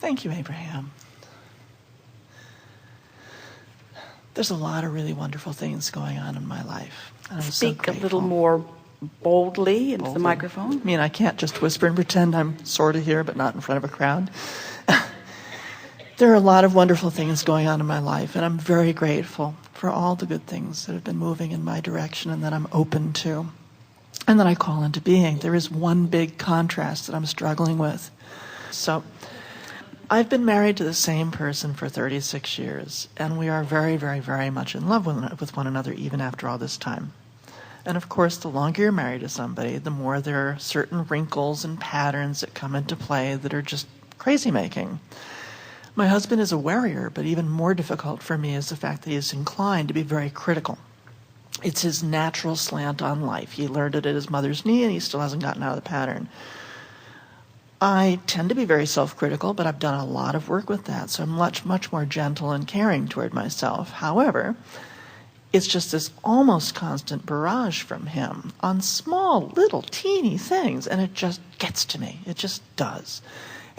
Thank you, Abraham. There's a lot of really wonderful things going on in my life. And I'm Speak so a little grateful. more boldly into the microphone. I mean, I can't just whisper and pretend I'm sort of here, but not in front of a crowd. There are a lot of wonderful things going on in my life, and I'm very grateful for all the good things that have been moving in my direction and that I'm open to, and that I call into being. There is one big contrast that I'm struggling with. So, I've been married to the same person for 36 years, and we are very, very, very much in love with one another even after all this time. And of course, the longer you're married to somebody, the more there are certain wrinkles and patterns that come into play that are just crazy-making. My husband is a worrier, but even more difficult for me is the fact that he is inclined to be very critical. It's his natural slant on life. He learned it at his mother's knee, and he still hasn't gotten out of the pattern. I tend to be very self-critical, but I've done a lot of work with that, so I'm much, much more gentle and caring toward myself. However, it's just this almost constant barrage from him on small, little, teeny things, and it just gets to me. It just does.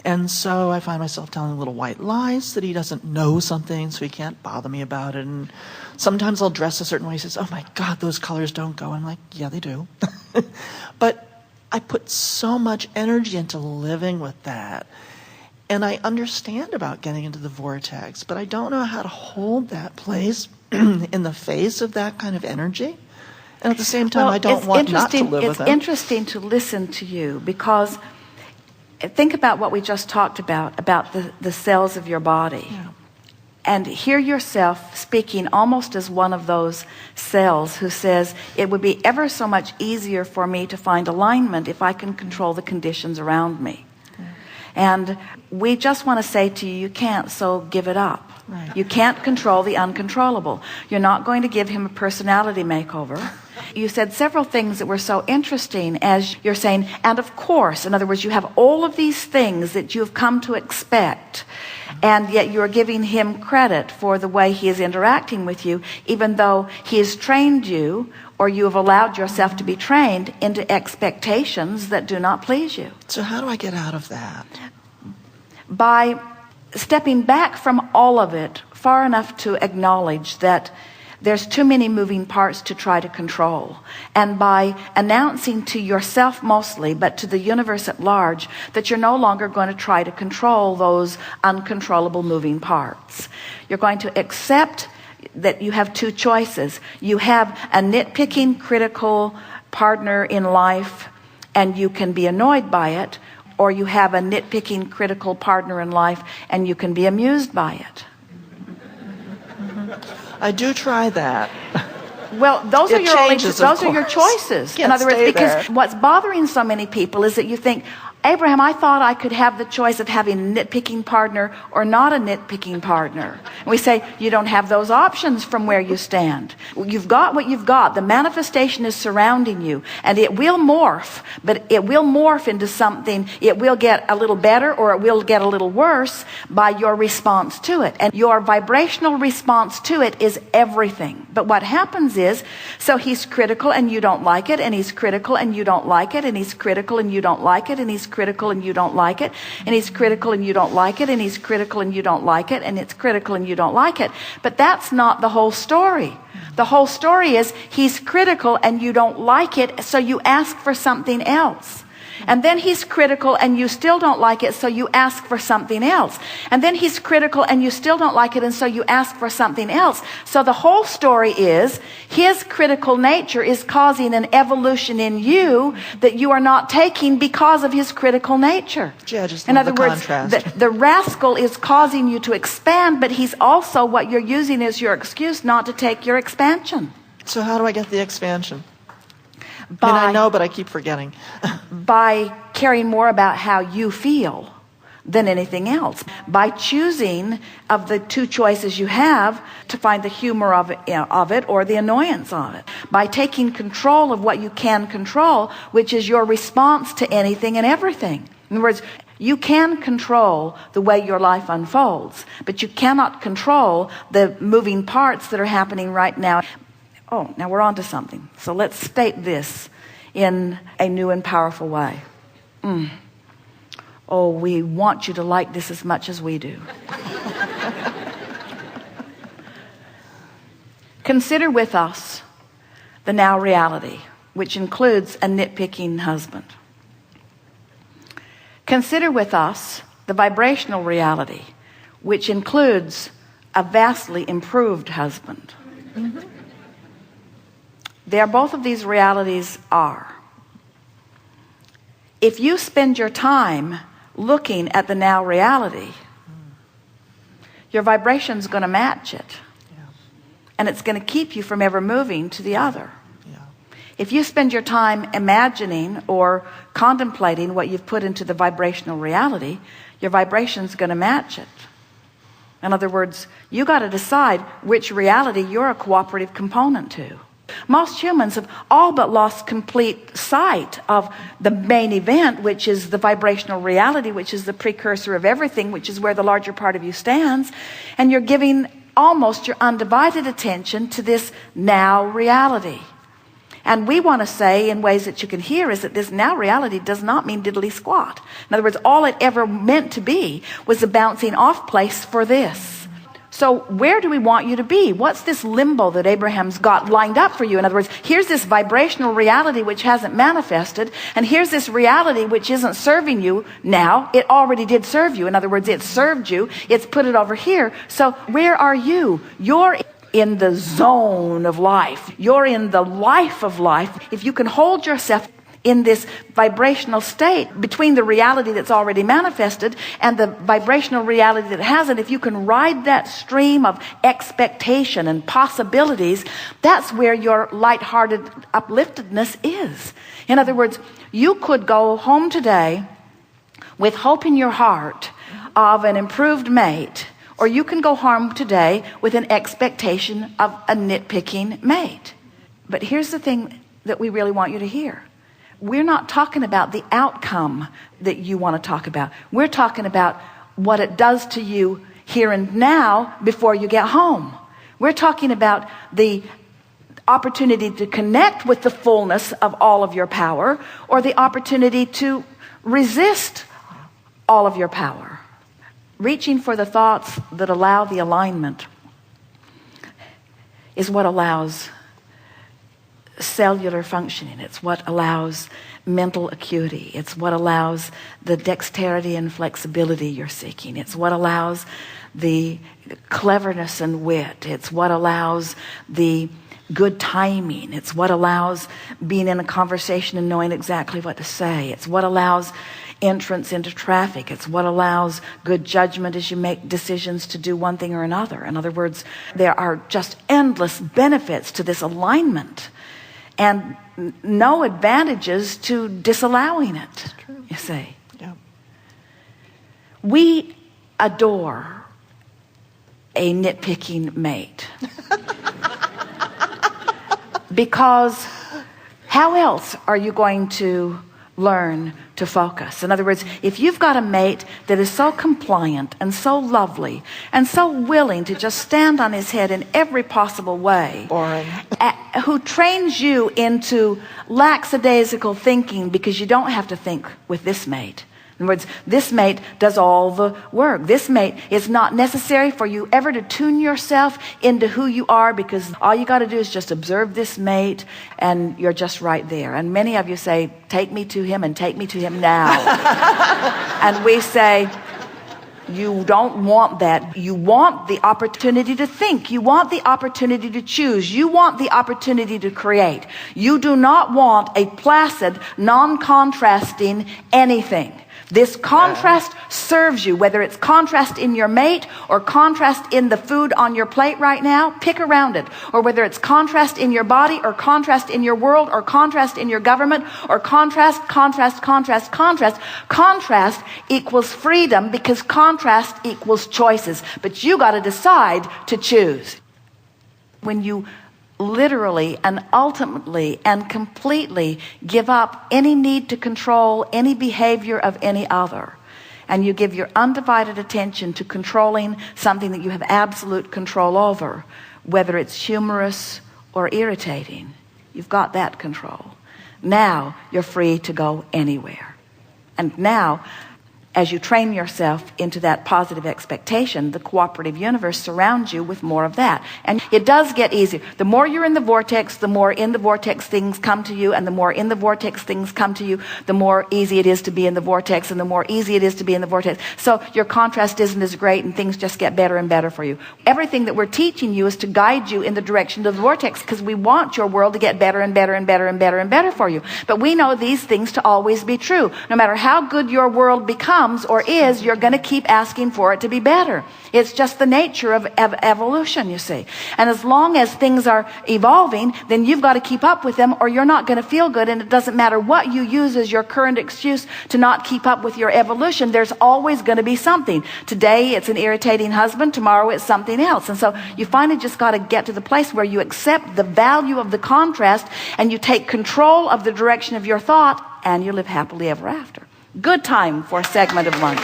And so I find myself telling little white lies that he doesn't know something, so he can't bother me about it. And sometimes I'll dress a certain way. He says, "Oh my God, those colors don't go." I'm like, "Yeah, they do." But I put so much energy into living with that. And I understand about getting into the vortex, but I don't know how to hold that place in the face of that kind of energy. And at the same time, I don't want not to live with him. It's interesting to listen to you, because think about what we just talked about the cells of your body. Yeah. And hear yourself speaking almost as one of those cells who says, it would be ever so much easier for me to find alignment if I can control the conditions around me. Yeah. And we just want to say to you, you can't, so give it up. Right. You can't control the uncontrollable. You're not going to give him a personality makeover. You said several things that were so interesting, as you're saying, and of course, in other words, you have all of these things that you've come to expect, and yet you're giving him credit for the way he is interacting with you, even though he has trained you, or you have allowed yourself to be trained into expectations that do not please you. So how do I get out of that? By stepping back from all of it far enough to acknowledge that there's too many moving parts to try to control, and by announcing to yourself mostly, but to the universe at large, that you're no longer going to try to control those uncontrollable moving parts. You're going to accept that you have two choices. You have a nitpicking, critical partner in life, and you can be annoyed by it, or you have a nitpicking, critical partner in life, and you can be amused by it. I do try that. Well, those are your choices. Can't in other words, stay because there. what's bothering so many people is that you think, Abraham, I thought I could have the choice of having a nitpicking partner or not a nitpicking partner. And we say, you don't have those options from where you stand. You've got what you've got. The manifestation is surrounding you, and it will morph, but it will morph into something. It will get a little better, or it will get a little worse by your response to it. And your vibrational response to it is everything. But what happens is, so he's critical and you don't like it, and he's critical and you don't like it, and he's critical and you don't like it, and he's critical and you don't like it, and he's critical and you don't like it, and he's critical and you don't like it, and it's critical and you don't like it. But that's not the whole story. The whole story is he's critical and you don't like it, so you ask for something else. And then he's critical and you still don't like it, so you ask for something else. And then he's critical and you still don't like it, and so you ask for something else. So the whole story is his critical nature is causing an evolution in you that you are not taking because of his critical nature. Yeah, just in other words, contrast. the rascal is causing you to expand, but he's also what you're using as your excuse not to take your expansion. So how do I get the expansion? I know, but I keep forgetting. By caring more about how you feel than anything else. By choosing of the two choices you have to find the humor of it or the annoyance of it. By taking control of what you can control, which is your response to anything and everything. In other words, you can control the way your life unfolds, but you cannot control the moving parts that are happening right now. Oh, now we're on to something. So let's state this in a new and powerful way. Oh, we want you to like this as much as we do. Consider with us the now reality, which includes a nitpicking husband. Consider with us the vibrational reality, which includes a vastly improved husband. There, both of these realities are. If you spend your time looking at the now reality, your vibration's going to match it. And it's going to keep you from ever moving to the other. If you spend your time imagining or contemplating what you've put into the vibrational reality, your vibration's going to match it. In other words, you got to decide which reality you're a cooperative component to. Most humans have all but lost complete sight of the main event, which is the vibrational reality, which is the precursor of everything, which is where the larger part of you stands. And you're giving almost your undivided attention to this now reality. And we want to say, in ways that you can hear, is that this now reality does not mean diddly squat. In other words, all it ever meant to be was a bouncing off place for this. So where do we want you to be? What's this limbo that Abraham's got lined up for you? In other words, here's this vibrational reality which hasn't manifested, and here's this reality which isn't serving you now. It already did serve you. In other words, it served you. It's put it over here. So where are you? You're in the zone of life. You're in the life of life. If you can hold yourself in this vibrational state between the reality that's already manifested and the vibrational reality that hasn't, if you can ride that stream of expectation and possibilities, that's where your lighthearted upliftedness is. In other words, you could go home today with hope in your heart of an improved mate, or you can go home today with an expectation of a nitpicking mate. But here's the thing that we really want you to hear. We're not talking about the outcome that you want to talk about. We're talking about what it does to you here and now before you get home. We're talking about the opportunity to connect with the fullness of all of your power, or the opportunity to resist all of your power. Reaching for the thoughts that allow the alignment is what allows cellular functioning. It's what allows mental acuity. It's what allows the dexterity and flexibility you're seeking. It's what allows the cleverness and wit. It's what allows the good timing. It's what allows being in a conversation and knowing exactly what to say. It's what allows entrance into traffic. It's what allows good judgment as you make decisions to do one thing or another. In other words, there are just endless benefits to this alignment, and no advantages to disallowing it. You see, we adore a nitpicking mate because how else are you going to learn to focus? In other words, if you've got a mate that is so compliant and so lovely and so willing to just stand on his head in every possible way, who trains you into lackadaisical thinking because you don't have to think with this mate. In other words, this mate does all the work. This mate is not necessary for you ever to tune yourself into who you are, because all you got to do is just observe this mate and you're just right there. And many of you say, take me to him and take me to him now. And we say, you don't want that. You want the opportunity to think. You want the opportunity to choose. You want the opportunity to create. You do not want a placid, non-contrasting anything. This contrast serves you, whether it's contrast in your mate or contrast in the food on your plate right now, pick around it. Or whether it's contrast in your body or contrast in your world or contrast in your government or contrast. Contrast equals freedom, because contrast equals choices. But you got to decide to choose. When you literally and ultimately and completely give up any need to control any behavior of any other, and you give your undivided attention to controlling something that you have absolute control over, whether it's humorous or irritating, you've got that control. Now you're free to go anywhere. And now As you train yourself into that positive expectation, the cooperative universe surrounds you with more of that. And it does get easier. The more you're in the vortex, the more in the vortex things come to you, and the more in the vortex things come to you, the more easy it is to be in the vortex, and the more easy it is to be in the vortex. So your contrast isn't as great, and things just get better and better for you. Everything that we're teaching you is to guide you in the direction of the vortex, because we want your world to get better and better and better and better and better for you. But we know these things to always be true. No matter how good your world becomes or is, you're going to keep asking for it to be better. It's just the nature of evolution, you see. And as long as things are evolving, then you've got to keep up with them, or you're not going to feel good. And it doesn't matter what you use as your current excuse to not keep up with your evolution. There's always going to be something. Today it's an irritating husband, tomorrow it's something else. And so you finally just got to get to the place where you accept the value of the contrast, and you take control of the direction of your thought, and you live happily ever after. Good time for a segment of lunch.